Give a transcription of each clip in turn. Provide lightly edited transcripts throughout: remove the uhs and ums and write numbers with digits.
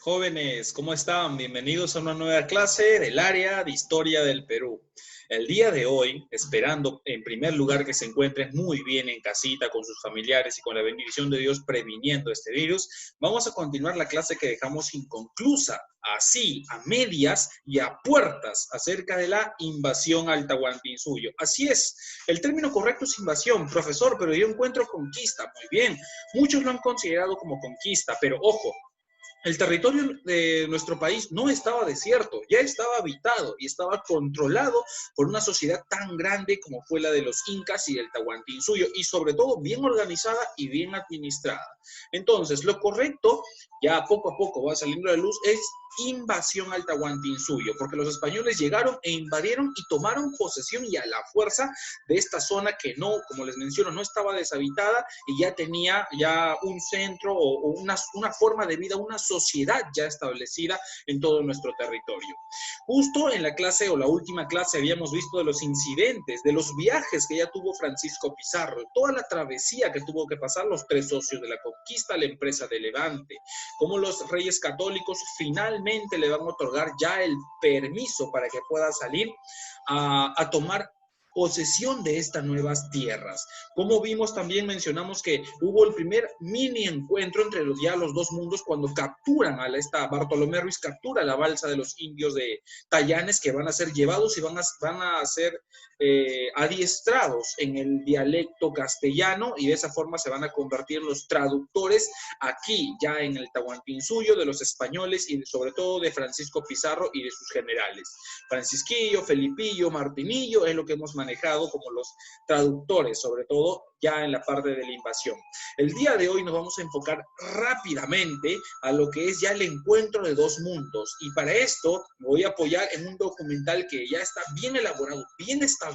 Jóvenes, ¿cómo están? Bienvenidos a una nueva clase del área de Historia del Perú. El día de hoy, esperando en primer lugar que se encuentren muy bien en casita con sus familiares y con la bendición de Dios previniendo este virus, vamos a continuar la clase que dejamos inconclusa, así, a medias y a puertas, acerca de la invasión al Tahuantinsuyo. Así es, el término correcto es invasión, profesor, pero yo encuentro conquista. Muy bien, muchos lo han considerado como conquista, pero ojo, el territorio de nuestro país no estaba desierto, ya estaba habitado y estaba controlado por una sociedad tan grande como fue la de los incas y del Tahuantinsuyo, y sobre todo bien organizada y bien administrada. Entonces, lo correcto, ya poco a poco va saliendo a la luz, es invasión al Tahuantinsuyo, porque los españoles llegaron e invadieron y tomaron posesión y a la fuerza de esta zona que no, como les menciono, no estaba deshabitada y ya tenía ya un centro o una forma de vida, una sociedad ya establecida en todo nuestro territorio. Justo en la clase o la última clase habíamos visto de los incidentes, de los viajes que ya tuvo Francisco Pizarro, toda la travesía que tuvo que pasar los tres socios de la conquista, la empresa de Levante, cómo los reyes católicos finalmente le van a otorgar ya el permiso para que pueda salir a tomar posesión de estas nuevas tierras. Como vimos, también mencionamos que hubo el primer mini encuentro entre los dos mundos cuando capturan a Bartolomé Ruiz captura la balsa de los indios de Tayanes, que van a ser llevados y van a ser adiestrados en el dialecto castellano, y de esa forma se van a convertir en los traductores aquí ya en el Tahuantinsuyo de los españoles y sobre todo de Francisco Pizarro y de sus generales. Francisquillo, Felipillo, Martinillo es lo que hemos manejado como los traductores, sobre todo ya en la parte de la invasión. El día de hoy nos vamos a enfocar rápidamente a lo que es ya el encuentro de dos mundos, y para esto me voy a apoyar en un documental que ya está bien elaborado, bien establecido,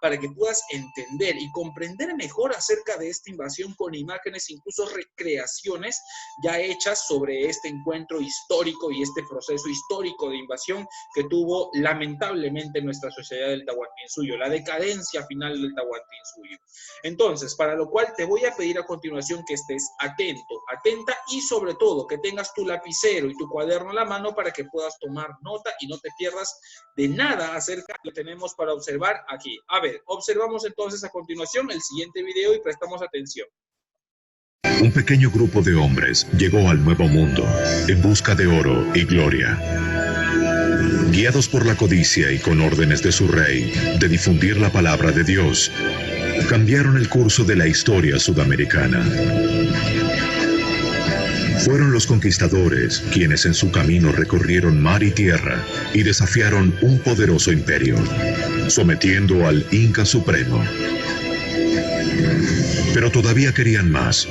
para que puedas entender y comprender mejor acerca de esta invasión con imágenes, incluso recreaciones ya hechas sobre este encuentro histórico y este proceso histórico de invasión que tuvo lamentablemente nuestra sociedad del Tahuantinsuyo, la decadencia final del Tahuantinsuyo. Entonces, para lo cual te voy a pedir a continuación que estés atento, atenta, y sobre todo que tengas tu lapicero y tu cuaderno a la mano para que puedas tomar nota y no te pierdas de nada acerca de lo que tenemos para observar aquí. A ver, observamos entonces a continuación el siguiente video y prestamos atención. Un pequeño grupo de hombres llegó al Nuevo Mundo en busca de oro y gloria. Guiados por la codicia y con órdenes de su rey de difundir la palabra de Dios, cambiaron el curso de la historia sudamericana. Fueron los conquistadores quienes en su camino recorrieron mar y tierra y desafiaron un poderoso imperio, sometiendo al Inca Supremo. Pero todavía querían más.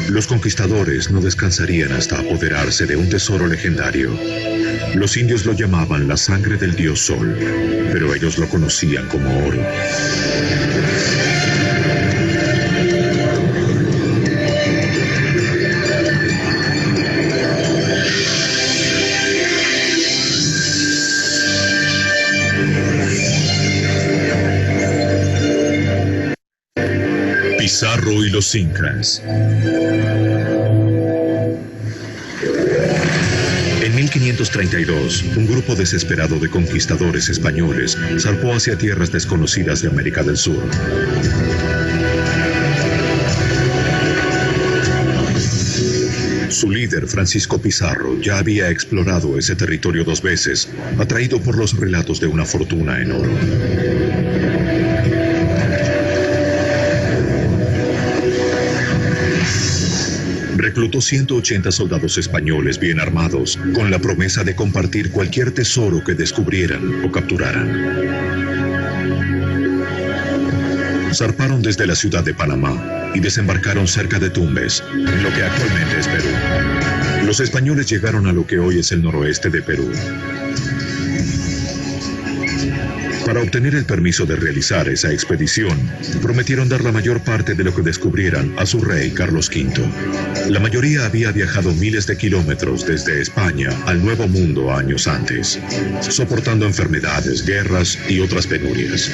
Los conquistadores no descansarían hasta apoderarse de un tesoro legendario. Los indios lo llamaban la sangre del dios Sol, pero ellos lo conocían como oro. Pizarro y los incas. En 1532, un grupo desesperado de conquistadores españoles zarpó hacia tierras desconocidas de América del Sur. Su líder, Francisco Pizarro, ya había explorado ese territorio 2 veces, atraído por los relatos de una fortuna en oro. Reclutó 180 soldados españoles bien armados, con la promesa de compartir cualquier tesoro que descubrieran o capturaran. Zarparon desde la ciudad de Panamá y desembarcaron cerca de Tumbes, en lo que actualmente es Perú. Los españoles llegaron a lo que hoy es el noroeste de Perú. Para obtener el permiso de realizar esa expedición, prometieron dar la mayor parte de lo que descubrieran a su rey Carlos V. La mayoría había viajado miles de kilómetros desde España al Nuevo Mundo años antes, soportando enfermedades, guerras y otras penurias.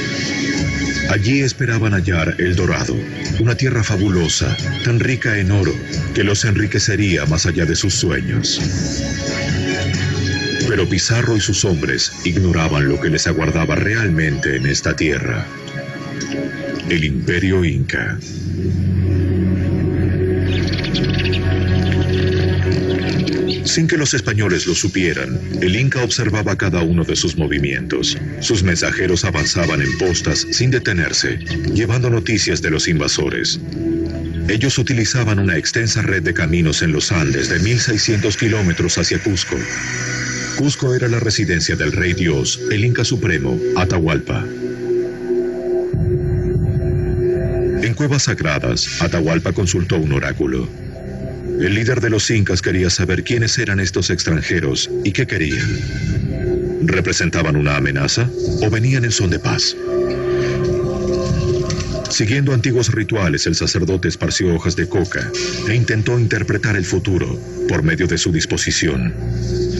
Allí esperaban hallar El Dorado, una tierra fabulosa, tan rica en oro, que los enriquecería más allá de sus sueños. Pero Pizarro y sus hombres ignoraban lo que les aguardaba realmente en esta tierra: el Imperio Inca. Sin que los españoles lo supieran, el Inca observaba cada uno de sus movimientos. Sus mensajeros avanzaban en postas sin detenerse, llevando noticias de los invasores. Ellos utilizaban una extensa red de caminos en los Andes de 1.600 kilómetros hacia Cusco. Cusco era la residencia del Rey Dios, el Inca Supremo, Atahualpa. En cuevas sagradas, Atahualpa consultó un oráculo. El líder de los incas quería saber quiénes eran estos extranjeros y qué querían. ¿Representaban una amenaza o venían en son de paz? Siguiendo antiguos rituales, el sacerdote esparció hojas de coca e intentó interpretar el futuro por medio de su disposición.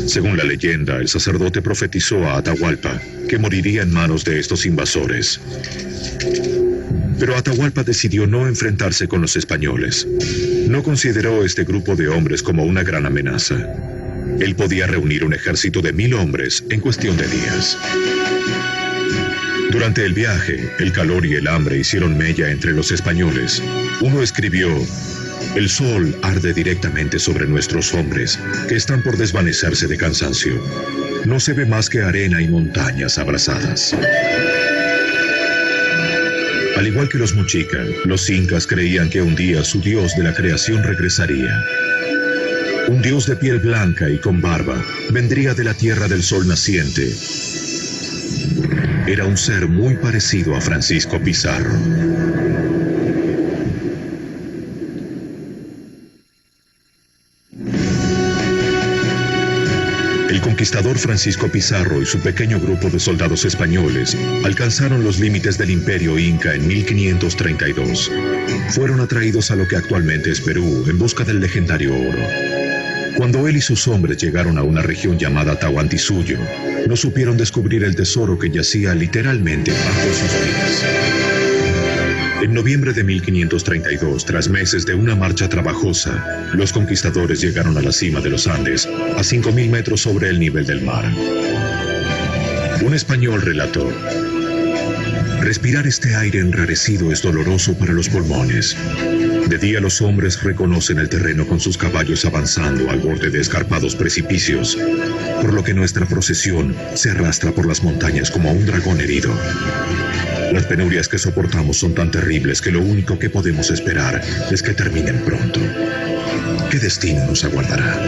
Según la leyenda, el sacerdote profetizó a Atahualpa que moriría en manos de estos invasores. Pero Atahualpa decidió no enfrentarse con los españoles. No consideró este grupo de hombres como una gran amenaza. Él podía reunir un ejército de 1.000 hombres en cuestión de días. Durante el viaje, el calor y el hambre hicieron mella entre los españoles. Uno escribió: «El sol arde directamente sobre nuestros hombres, que están por desvanecerse de cansancio. No se ve más que arena y montañas abrasadas». Al igual que los Muxica, los incas creían que un día su dios de la creación regresaría. Un dios de piel blanca y con barba vendría de la tierra del sol naciente. Era un ser muy parecido a Francisco Pizarro. El conquistador Francisco Pizarro y su pequeño grupo de soldados españoles alcanzaron los límites del Imperio Inca en 1532. Fueron atraídos a lo que actualmente es Perú en busca del legendario oro. Cuando él y sus hombres llegaron a una región llamada Tahuantinsuyo, no supieron descubrir el tesoro que yacía literalmente bajo sus pies. En noviembre de 1532, tras meses de una marcha trabajosa, los conquistadores llegaron a la cima de los Andes, a 5.000 metros sobre el nivel del mar. Un español relató: «Respirar este aire enrarecido es doloroso para los pulmones. De día los hombres reconocen el terreno con sus caballos avanzando al borde de escarpados precipicios, por lo que nuestra procesión se arrastra por las montañas como un dragón herido. Las penurias que soportamos son tan terribles que lo único que podemos esperar es que terminen pronto. ¿Qué destino nos aguardará?».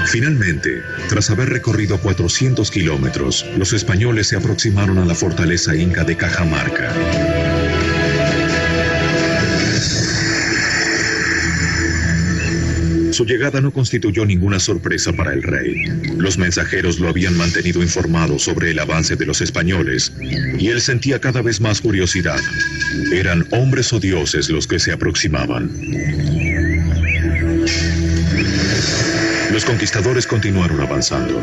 Finalmente, tras haber recorrido 400 kilómetros, los españoles se aproximaron a la fortaleza inca de Cajamarca. Su llegada no constituyó ninguna sorpresa para el rey. Los mensajeros lo habían mantenido informado sobre el avance de los españoles, y él sentía cada vez más curiosidad. ¿Eran hombres o dioses los que se aproximaban? Los conquistadores continuaron avanzando.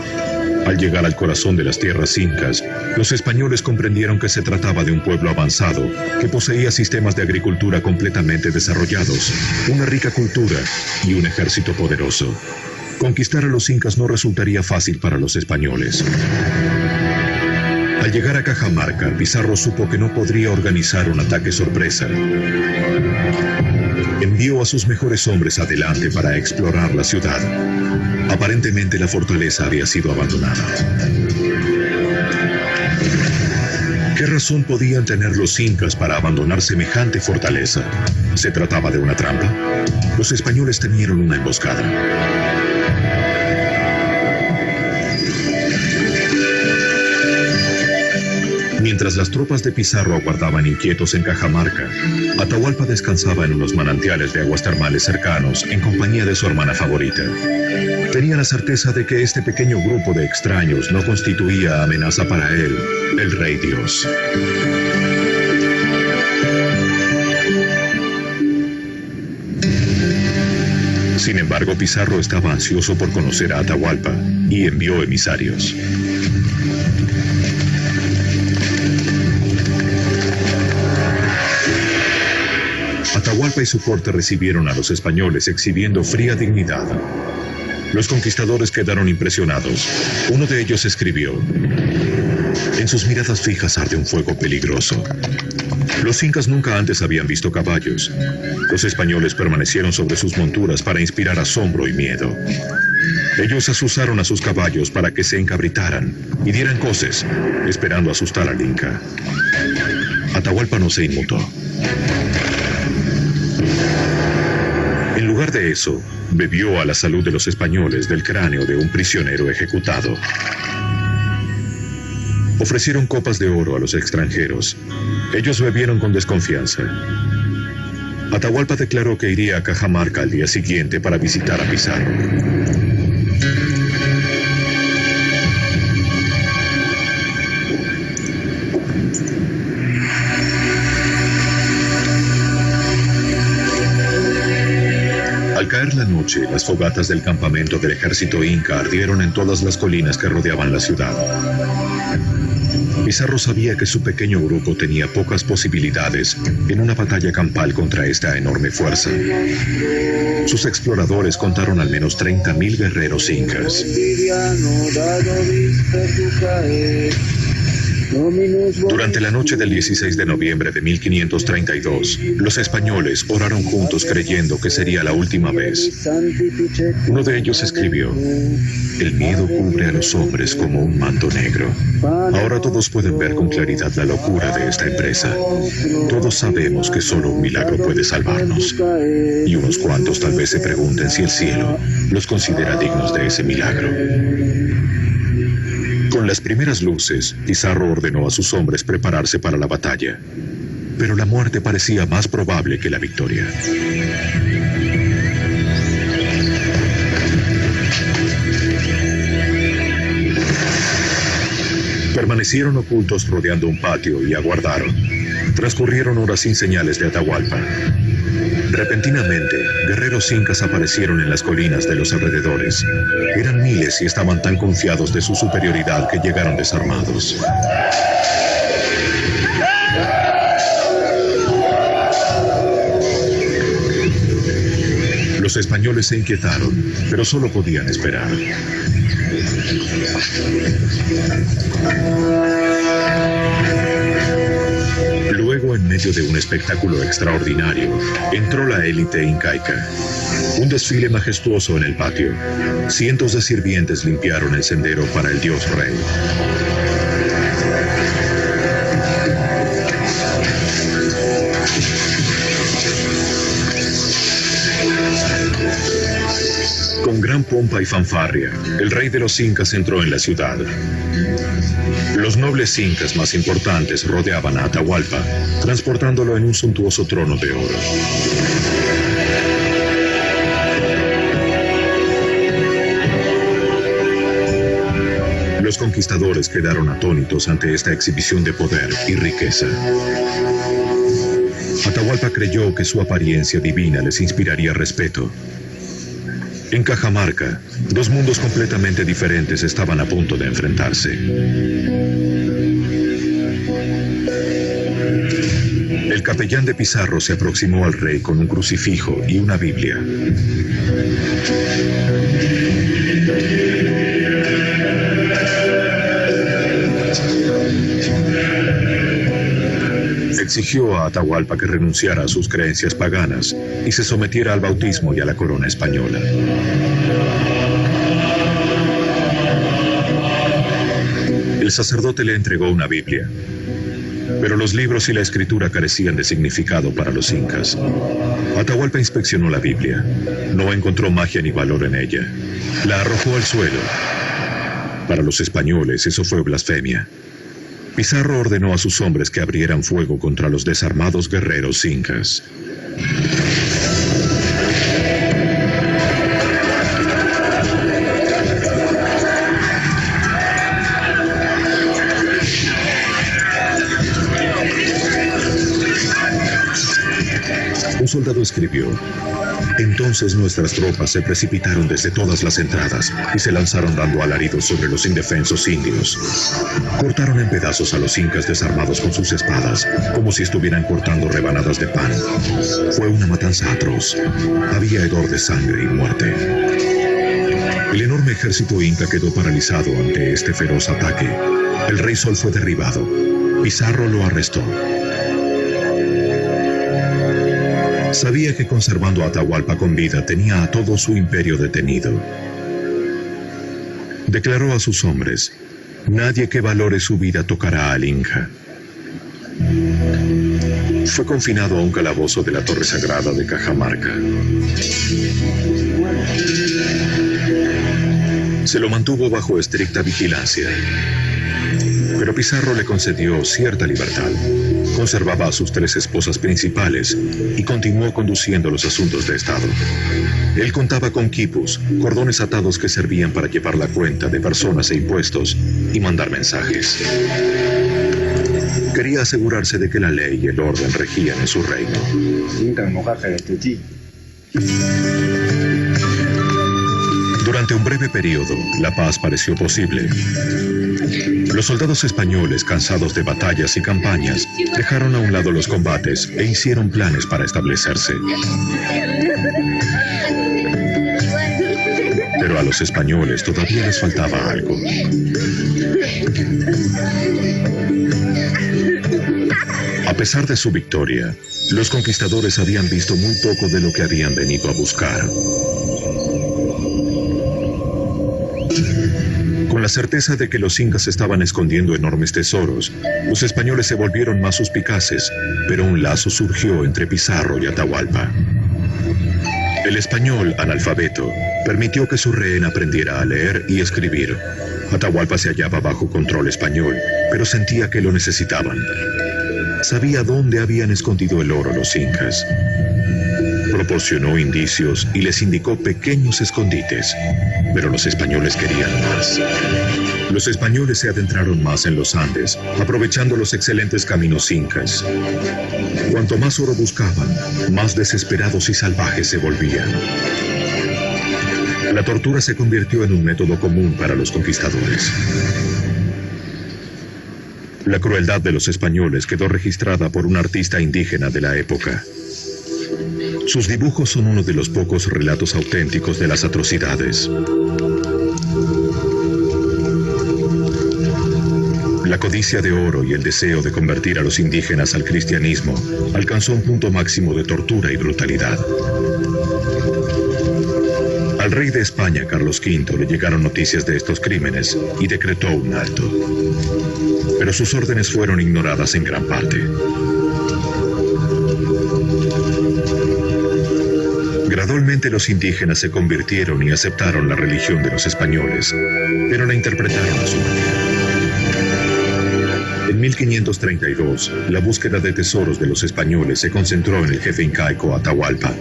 Al llegar al corazón de las tierras incas, los españoles comprendieron que se trataba de un pueblo avanzado, que poseía sistemas de agricultura completamente desarrollados, una rica cultura y un ejército poderoso. Conquistar a los incas no resultaría fácil para los españoles. Al llegar a Cajamarca, Pizarro supo que no podría organizar un ataque sorpresa. Envió a sus mejores hombres adelante para explorar la ciudad. Aparentemente la fortaleza había sido abandonada. ¿Qué razón podían tener los incas para abandonar semejante fortaleza? ¿Se trataba de una trampa? Los españoles temieron una emboscada. Mientras las tropas de Pizarro aguardaban inquietos en Cajamarca, Atahualpa descansaba en unos manantiales de aguas termales cercanos en compañía de su hermana favorita. Tenía la certeza de que este pequeño grupo de extraños no constituía amenaza para él, el Rey Dios. Sin embargo, Pizarro estaba ansioso por conocer a Atahualpa y envió emisarios. Atahualpa y su corte recibieron a los españoles exhibiendo fría dignidad. Los conquistadores quedaron impresionados. Uno de ellos escribió: en sus miradas fijas arde un fuego peligroso. Los incas nunca antes habían visto caballos. Los españoles permanecieron sobre sus monturas para inspirar asombro y miedo. Ellos asusaron a sus caballos para que se encabritaran y dieran coces, esperando asustar al inca. Atahualpa no se inmutó. En lugar de eso, bebió a la salud de los españoles del cráneo de un prisionero ejecutado. Ofrecieron copas de oro a los extranjeros. Ellos bebieron con desconfianza. Atahualpa declaró que iría a Cajamarca al día siguiente para visitar a Pizarro. Al caer la noche, las fogatas del campamento del ejército inca ardieron en todas las colinas que rodeaban la ciudad. Pizarro sabía que su pequeño grupo tenía pocas posibilidades en una batalla campal contra esta enorme fuerza. Sus exploradores contaron al menos 30.000 guerreros incas. Durante la noche del 16 de noviembre de 1532, los españoles oraron juntos creyendo que sería la última vez. Uno de ellos escribió: el miedo cubre a los hombres como un manto negro. Ahora todos pueden ver con claridad la locura de esta empresa. Todos sabemos que solo un milagro puede salvarnos. Y unos cuantos tal vez se pregunten si el cielo los considera dignos de ese milagro. Con las primeras luces, Pizarro ordenó a sus hombres prepararse para la batalla, pero la muerte parecía más probable que la victoria. Permanecieron ocultos rodeando un patio y aguardaron. Transcurrieron horas sin señales de Atahualpa. Repentinamente, guerreros incas aparecieron en las colinas de los alrededores. Eran miles y estaban tan confiados de su superioridad que llegaron desarmados. Los españoles se inquietaron, pero solo podían esperar. Luego, en medio de un espectáculo extraordinario, entró la élite incaica. Un desfile majestuoso en el patio. Cientos de sirvientes limpiaron el sendero para el dios rey. Con gran pompa y fanfarria, el rey de los incas entró en la ciudad. Los nobles incas más importantes rodeaban a Atahualpa, transportándolo en un suntuoso trono de oro. Los conquistadores quedaron atónitos ante esta exhibición de poder y riqueza. Atahualpa creyó que su apariencia divina les inspiraría respeto. En Cajamarca, dos mundos completamente diferentes estaban a punto de enfrentarse. El capellán de Pizarro se aproximó al rey con un crucifijo y una Biblia. Exigió a Atahualpa que renunciara a sus creencias paganas y se sometiera al bautismo y a la corona española. El sacerdote le entregó una Biblia, pero los libros y la escritura carecían de significado para los incas. Atahualpa inspeccionó la Biblia. No encontró magia ni valor en ella. La arrojó al suelo. Para los españoles eso fue blasfemia. Pizarro ordenó a sus hombres que abrieran fuego contra los desarmados guerreros incas. Un soldado escribió: Entonces nuestras tropas se precipitaron desde todas las entradas y se lanzaron dando alaridos sobre los indefensos indios. Cortaron en pedazos a los incas desarmados con sus espadas, como si estuvieran cortando rebanadas de pan. Fue una matanza atroz. Había hedor de sangre y muerte. El enorme ejército inca quedó paralizado ante este feroz ataque. El rey Sol fue derribado. Pizarro lo arrestó. Sabía que conservando a Atahualpa con vida tenía a todo su imperio detenido. Declaró a sus hombres: nadie que valore su vida tocará al Inca. Fue confinado a un calabozo de la Torre Sagrada de Cajamarca. Se lo mantuvo bajo estricta vigilancia. Pero Pizarro le concedió cierta libertad. Conservaba a sus 3 esposas principales y continuó conduciendo los asuntos de Estado. Él contaba con quipus, cordones atados que servían para llevar la cuenta de personas e impuestos y mandar mensajes. Quería asegurarse de que la ley y el orden regían en su reino. Durante un breve periodo, la paz pareció posible. Los soldados españoles, cansados de batallas y campañas, dejaron a un lado los combates e hicieron planes para establecerse. Pero a los españoles todavía les faltaba algo. A pesar de su victoria, los conquistadores habían visto muy poco de lo que habían venido a buscar. Con la certeza de que los incas estaban escondiendo enormes tesoros, los españoles se volvieron más suspicaces, pero un lazo surgió entre Pizarro y Atahualpa. El español, analfabeto, permitió que su rehén aprendiera a leer y escribir. Atahualpa se hallaba bajo control español, pero sentía que lo necesitaban. Sabía dónde habían escondido el oro los incas. Proporcionó indicios y les indicó pequeños escondites, pero los españoles querían más. Los españoles se adentraron más en los Andes, aprovechando los excelentes caminos incas. Cuanto más oro buscaban, más desesperados y salvajes se volvían. La tortura se convirtió en un método común para los conquistadores. La crueldad de los españoles quedó registrada por un artista indígena de la época. Sus dibujos son uno de los pocos relatos auténticos de las atrocidades. La codicia de oro y el deseo de convertir a los indígenas al cristianismo alcanzó un punto máximo de tortura y brutalidad. Al rey de España, Carlos V, le llegaron noticias de estos crímenes y decretó un alto. Pero sus órdenes fueron ignoradas en gran parte. Gradualmente los indígenas se convirtieron y aceptaron la religión de los españoles, pero la interpretaron a su manera. En 1532, la búsqueda de tesoros de los españoles se concentró en el jefe incaico Atahualpa.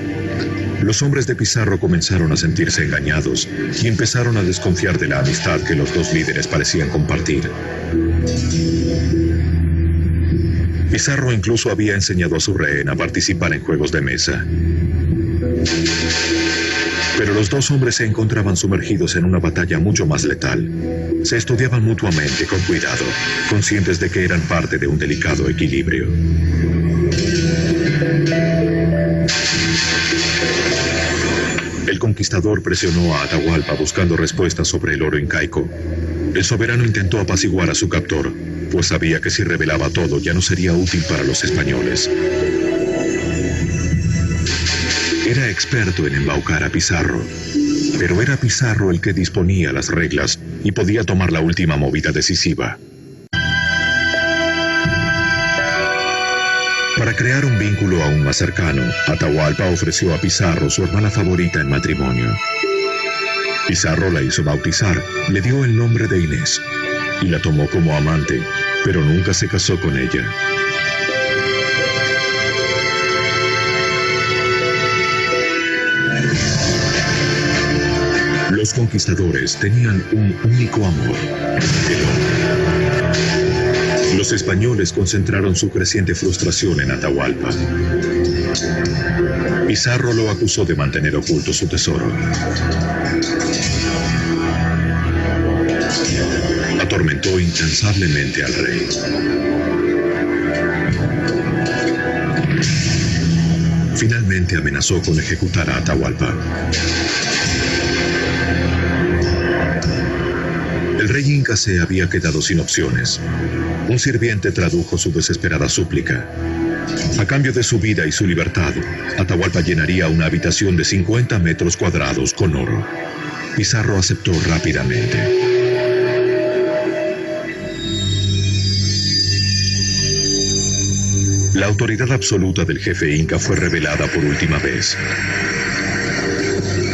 Los hombres de Pizarro comenzaron a sentirse engañados y empezaron a desconfiar de la amistad que los dos líderes parecían compartir. Pizarro incluso había enseñado a su rehén a participar en juegos de mesa. Pero los dos hombres se encontraban sumergidos en una batalla mucho más letal. Se estudiaban mutuamente con cuidado, conscientes de que eran parte de un delicado equilibrio. El conquistador presionó a Atahualpa buscando respuestas sobre el oro incaico. El soberano intentó apaciguar a su captor, pues sabía que si revelaba todo ya no sería útil para los españoles. Era experto en embaucar a Pizarro, pero era Pizarro el que disponía las reglas y podía tomar la última movida decisiva. Para crear un vínculo aún más cercano, Atahualpa ofreció a Pizarro su hermana favorita en matrimonio. Pizarro la hizo bautizar, le dio el nombre de Inés y la tomó como amante, pero nunca se casó con ella. Los conquistadores tenían un único amor, el hombre. Los españoles concentraron su creciente frustración en Atahualpa. Pizarro lo acusó de mantener oculto su tesoro. Atormentó incansablemente al rey. Finalmente amenazó con ejecutar a Atahualpa. El rey inca se había quedado sin opciones. Un sirviente tradujo su desesperada súplica. A cambio de su vida y su libertad, Atahualpa llenaría una habitación de 50 metros cuadrados con oro. Pizarro aceptó rápidamente. La autoridad absoluta del jefe inca fue revelada por última vez.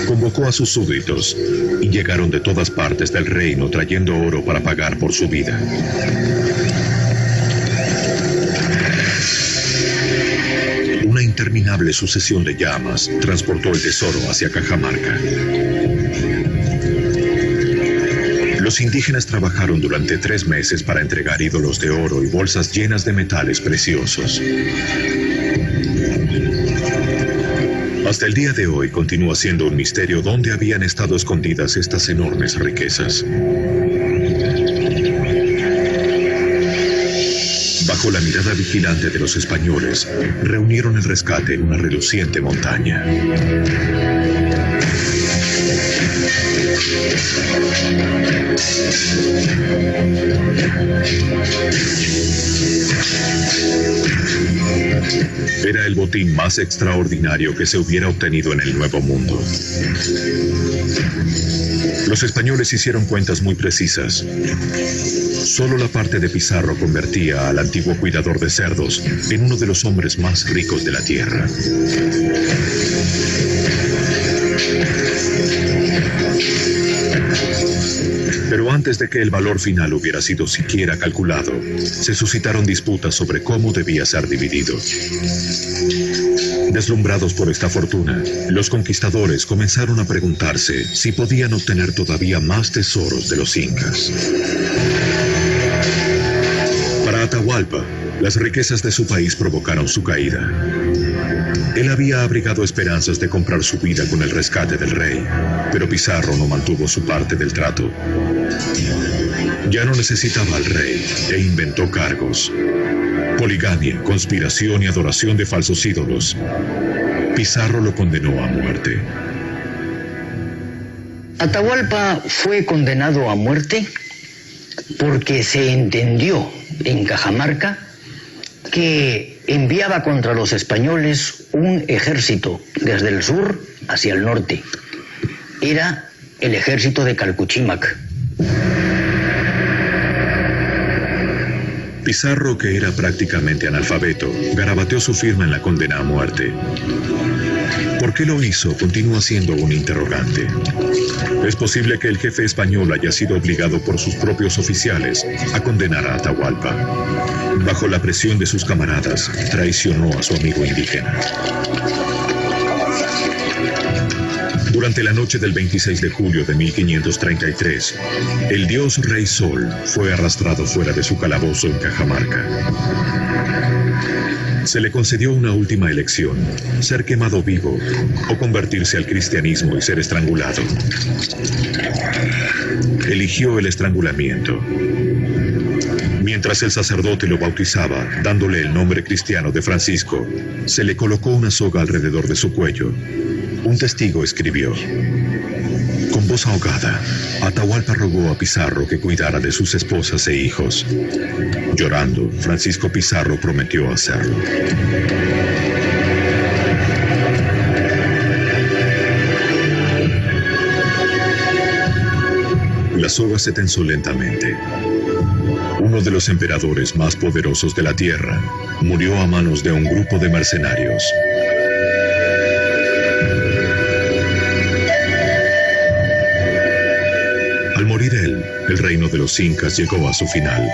Convocó a sus súbditos y llegaron de todas partes del reino trayendo oro para pagar por su vida. Una interminable sucesión de llamas transportó el tesoro hacia Cajamarca. Los indígenas trabajaron durante 3 meses para entregar ídolos de oro y bolsas llenas de metales preciosos. Hasta el día de hoy continúa siendo un misterio dónde habían estado escondidas estas enormes riquezas. Bajo la mirada vigilante de los españoles, reunieron el rescate en una reluciente montaña. Era el botín más extraordinario que se hubiera obtenido en el Nuevo Mundo. Los españoles hicieron cuentas muy precisas. Solo la parte de Pizarro convertía al antiguo cuidador de cerdos en uno de los hombres más ricos de la tierra. Pero antes de que el valor final hubiera sido siquiera calculado, se suscitaron disputas sobre cómo debía ser dividido. Deslumbrados por esta fortuna, los conquistadores comenzaron a preguntarse si podían obtener todavía más tesoros de los incas. Para Atahualpa, las riquezas de su país provocaron su caída. Él había abrigado esperanzas de comprar su vida con el rescate del rey, pero Pizarro no mantuvo su parte del trato. Ya no necesitaba al rey e inventó cargos. Poligamia, conspiración y adoración de falsos ídolos. Pizarro lo condenó a muerte. Atahualpa fue condenado a muerte porque se entendió en Cajamarca que enviaba contra los españoles un ejército desde el sur hacia el norte. Era el ejército de Calcuchímac. Pizarro, que era prácticamente analfabeto, garabateó su firma en la condena a muerte. ¿Por qué lo hizo? Continúa siendo un interrogante. Es posible que el jefe español haya sido obligado por sus propios oficiales a condenar a Atahualpa. Bajo la presión de sus camaradas, traicionó a su amigo indígena. Durante la noche del 26 de julio de 1533, el dios Rey Sol fue arrastrado fuera de su calabozo en Cajamarca. Se le concedió una última elección: ser quemado vivo o convertirse al cristianismo y ser estrangulado. Eligió el estrangulamiento. Mientras el sacerdote lo bautizaba, dándole el nombre cristiano de Francisco, se le colocó una soga alrededor de su cuello. Un testigo escribió: con voz ahogada, Atahualpa rogó a Pizarro que cuidara de sus esposas e hijos. Llorando, Francisco Pizarro prometió hacerlo. La soga se tensó lentamente. Uno de los emperadores más poderosos de la tierra murió a manos de un grupo de mercenarios. Al morir él, el reino de los incas llegó a su final.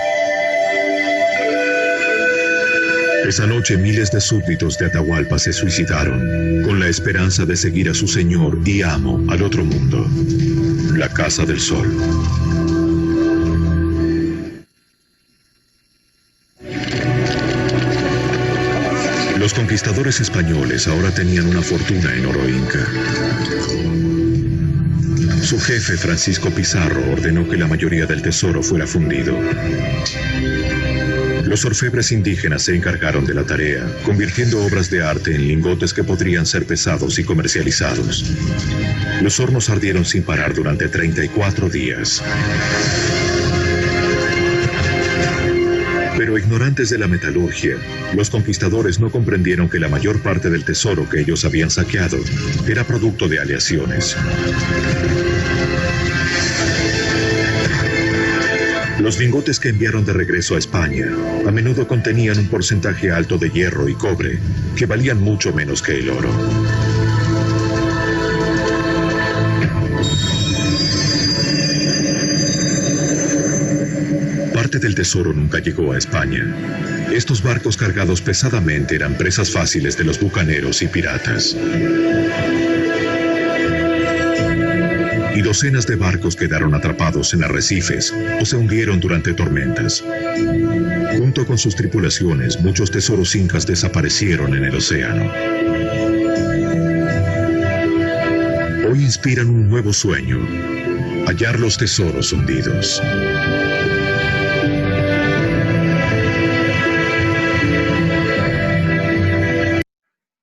Esa noche miles de súbditos de Atahualpa se suicidaron con la esperanza de seguir a su señor y amo al otro mundo, la Casa del Sol. Los conquistadores conquistadores españoles ahora tenían una fortuna en oro inca. Su jefe, Francisco Pizarro, ordenó que la mayoría del tesoro fuera fundido. Los orfebres indígenas se encargaron de la tarea, convirtiendo obras de arte en lingotes que podrían ser pesados y comercializados. Los hornos ardieron sin parar durante 34 días. Pero ignorantes de la metalurgia, los conquistadores no comprendieron que la mayor parte del tesoro que ellos habían saqueado era producto de aleaciones. Los lingotes que enviaron de regreso a España a menudo contenían un porcentaje alto de hierro y cobre, que valían mucho menos que el oro. Parte del tesoro nunca llegó a España. Estos barcos cargados pesadamente eran presas fáciles de los bucaneros y piratas. Y docenas de barcos quedaron atrapados en arrecifes o se hundieron durante tormentas. Junto con sus tripulaciones, muchos tesoros incas desaparecieron en el océano. Hoy inspiran un nuevo sueño: hallar los tesoros hundidos.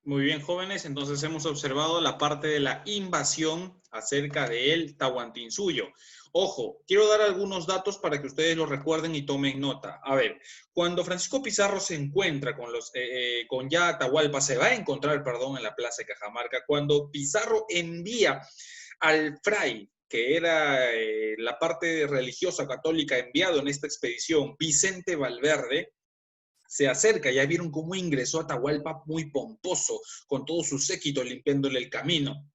Muy bien, jóvenes, entonces hemos observado la parte de la invasión acerca del Tahuantinsuyo. Ojo, quiero dar algunos datos para que ustedes lo recuerden y tomen nota. A ver, cuando Francisco Pizarro se encuentra con ya Atahualpa, se va a encontrar, perdón, en la plaza de Cajamarca, cuando Pizarro envía al fray, que era la parte religiosa católica enviado en esta expedición, Vicente Valverde, se acerca. Ya vieron cómo ingresó a Atahualpa muy pomposo, con todo su séquito limpiándole el camino.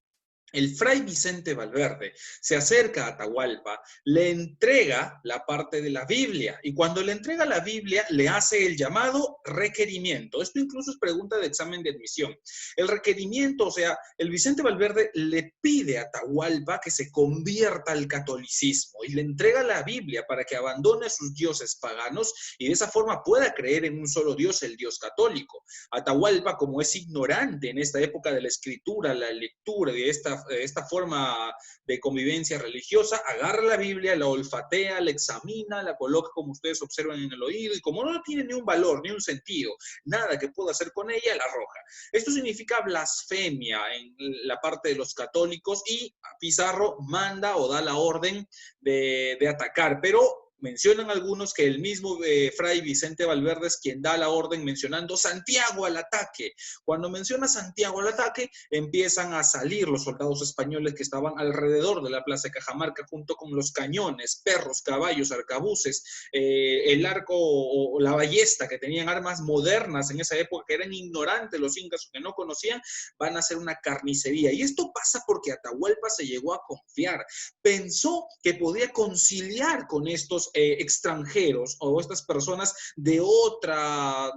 El fray Vicente Valverde se acerca a Atahualpa, le entrega la parte de la Biblia, y cuando le entrega la Biblia le hace el llamado requerimiento. Esto incluso es pregunta de examen de admisión. El requerimiento, o sea, el Vicente Valverde le pide a Atahualpa que se convierta al catolicismo y le entrega la Biblia para que abandone sus dioses paganos y de esa forma pueda creer en un solo Dios, el Dios católico. Atahualpa, como es ignorante en esta época de la escritura, la lectura de esta forma de convivencia religiosa, agarra la Biblia, la olfatea, la examina, la coloca como ustedes observan en el oído, y como no tiene ni un valor, ni un sentido, nada que pueda hacer con ella, la arroja. Esto significa blasfemia en la parte de los católicos, y Pizarro manda o da la orden de atacar, pero mencionan algunos que el mismo fray Vicente Valverde es quien da la orden mencionando Santiago al ataque. Cuando menciona Santiago al ataque, empiezan a salir los soldados españoles que estaban alrededor de la plaza de Cajamarca junto con los cañones, perros, caballos, arcabuces, el arco o la ballesta, que tenían armas modernas en esa época, que eran ignorantes los incas o que no conocían, van a hacer una carnicería. Y esto pasa porque Atahualpa se llegó a confiar. Pensó que podía conciliar con estos extranjeros o estas personas de otra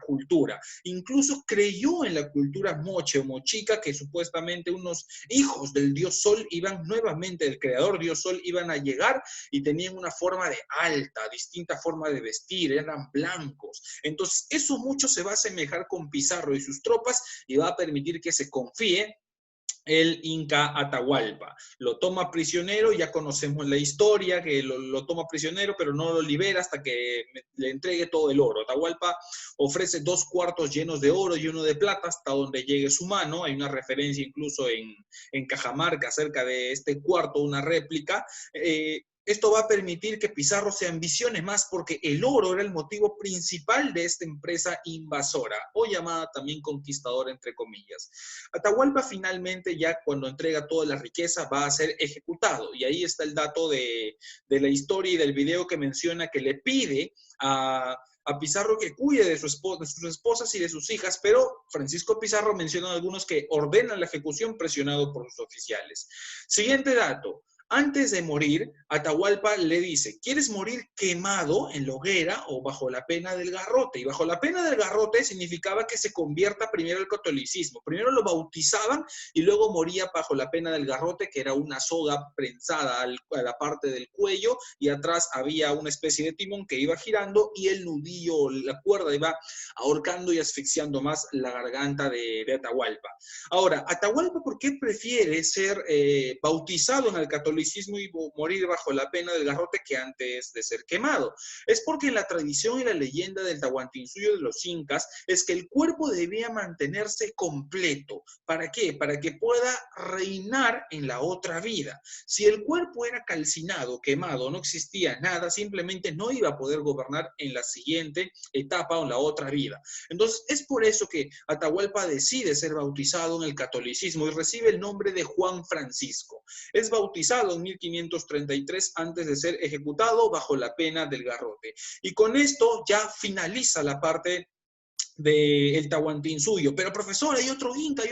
cultura. Incluso creyó en la cultura moche o mochica, que supuestamente unos hijos del dios Sol nuevamente del creador dios Sol, iban a llegar y tenían una forma de alta, distinta forma de vestir, eran blancos. Entonces eso mucho se va a asemejar con Pizarro y sus tropas y va a permitir que se confíe el Inca Atahualpa. Lo toma prisionero, ya conocemos la historia, que lo toma prisionero, pero no lo libera hasta que le entregue todo el oro. Atahualpa ofrece 2 cuartos llenos de oro y 1 de plata hasta donde llegue su mano. Hay una referencia incluso en Cajamarca acerca de este cuarto, una réplica. Esto va a permitir que Pizarro se ambicione más porque el oro era el motivo principal de esta empresa invasora, o llamada también conquistadora, entre comillas. Atahualpa finalmente, ya cuando entrega toda la riqueza, va a ser ejecutado. Y ahí está el dato de la historia y del video que menciona que le pide a Pizarro que cuide de sus esposas y de sus hijas, pero Francisco Pizarro menciona algunos que ordenan la ejecución presionado por sus oficiales. Siguiente dato. Antes de morir, Atahualpa le dice, ¿quieres morir quemado en la hoguera o bajo la pena del garrote? Y bajo la pena del garrote significaba que se convierta primero al catolicismo. Primero lo bautizaban y luego moría bajo la pena del garrote, que era una soga prensada a la parte del cuello, y atrás había una especie de timón que iba girando y el nudillo, la cuerda iba ahorcando y asfixiando más la garganta de Atahualpa. Ahora, Atahualpa, ¿por qué prefiere ser bautizado en el catolicismo y morir bajo la pena del garrote que antes de ser quemado? Es porque la tradición y la leyenda del Tahuantinsuyo de los incas es que el cuerpo debía mantenerse completo. ¿Para qué? Para que pueda reinar en la otra vida. Si el cuerpo era calcinado, quemado, no existía nada, simplemente no iba a poder gobernar en la siguiente etapa o en la otra vida. Entonces, es por eso que Atahualpa decide ser bautizado en el catolicismo y recibe el nombre de Juan Francisco. Es bautizado en 1533 antes de ser ejecutado bajo la pena del garrote. Y con esto ya finaliza la parte del Tahuantinsuyo. Pero profesor, hay otro inca.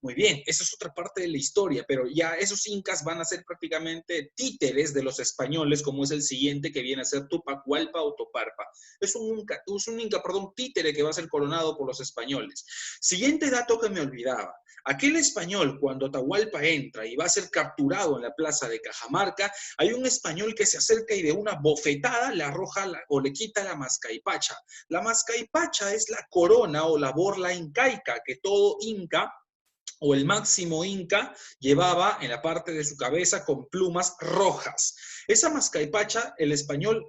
Muy bien, esa es otra parte de la historia, pero ya esos incas van a ser prácticamente títeres de los españoles, como es el siguiente que viene a ser Tupac Hualpa o Toparpa. Es un inca, títere que va a ser coronado por los españoles. Siguiente dato que me olvidaba. Aquel español, cuando Atahualpa entra y va a ser capturado en la plaza de Cajamarca, hay un español que se acerca y de una bofetada le arroja o le quita la mascaipacha. La mascaipacha es la corona o la borla incaica que todo inca o el máximo inca llevaba en la parte de su cabeza con plumas rojas. Esa mascaipacha, el español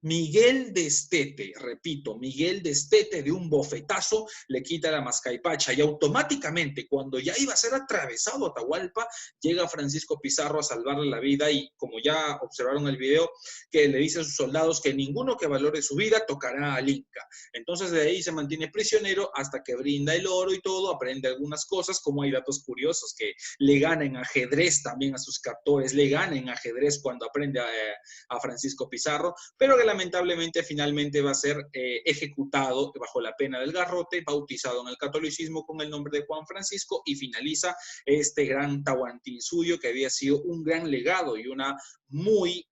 Miguel de Estete, repito, Miguel de Estete de un bofetazo le quita la mascaipacha y automáticamente cuando ya iba a ser atravesado Atahualpa, llega Francisco Pizarro a salvarle la vida y como ya observaron el video, que le dice a sus soldados que ninguno que valore su vida tocará al Inca. Entonces de ahí se mantiene prisionero hasta que brinda el oro y todo, aprende algunas cosas, como hay datos curiosos que le gana en ajedrez también a sus captores, le gana en ajedrez cuando aprende a Francisco Pizarro, pero que lamentablemente finalmente va a ser ejecutado bajo la pena del garrote, bautizado en el catolicismo con el nombre de Juan Francisco y finaliza este gran Tahuantinsuyo que había sido un gran legado y una muy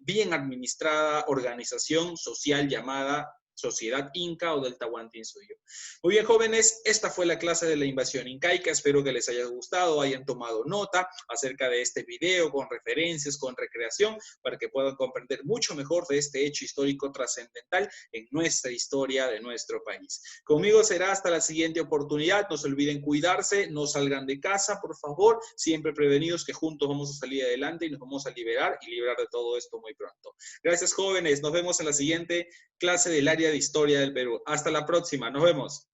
bien administrada organización social llamada Sociedad Inca o del Tahuantinsuyo. Muy bien, jóvenes, esta fue la clase de la invasión incaica. Espero que les haya gustado, hayan tomado nota acerca de este video con referencias, con recreación, para que puedan comprender mucho mejor de este hecho histórico trascendental en nuestra historia de nuestro país. Conmigo será hasta la siguiente oportunidad. No se olviden cuidarse, no salgan de casa, por favor, siempre prevenidos que juntos vamos a salir adelante y nos vamos a liberar y librar de todo esto muy pronto. Gracias, jóvenes. Nos vemos en la siguiente clase del área de historia del Perú. Hasta la próxima. Nos vemos.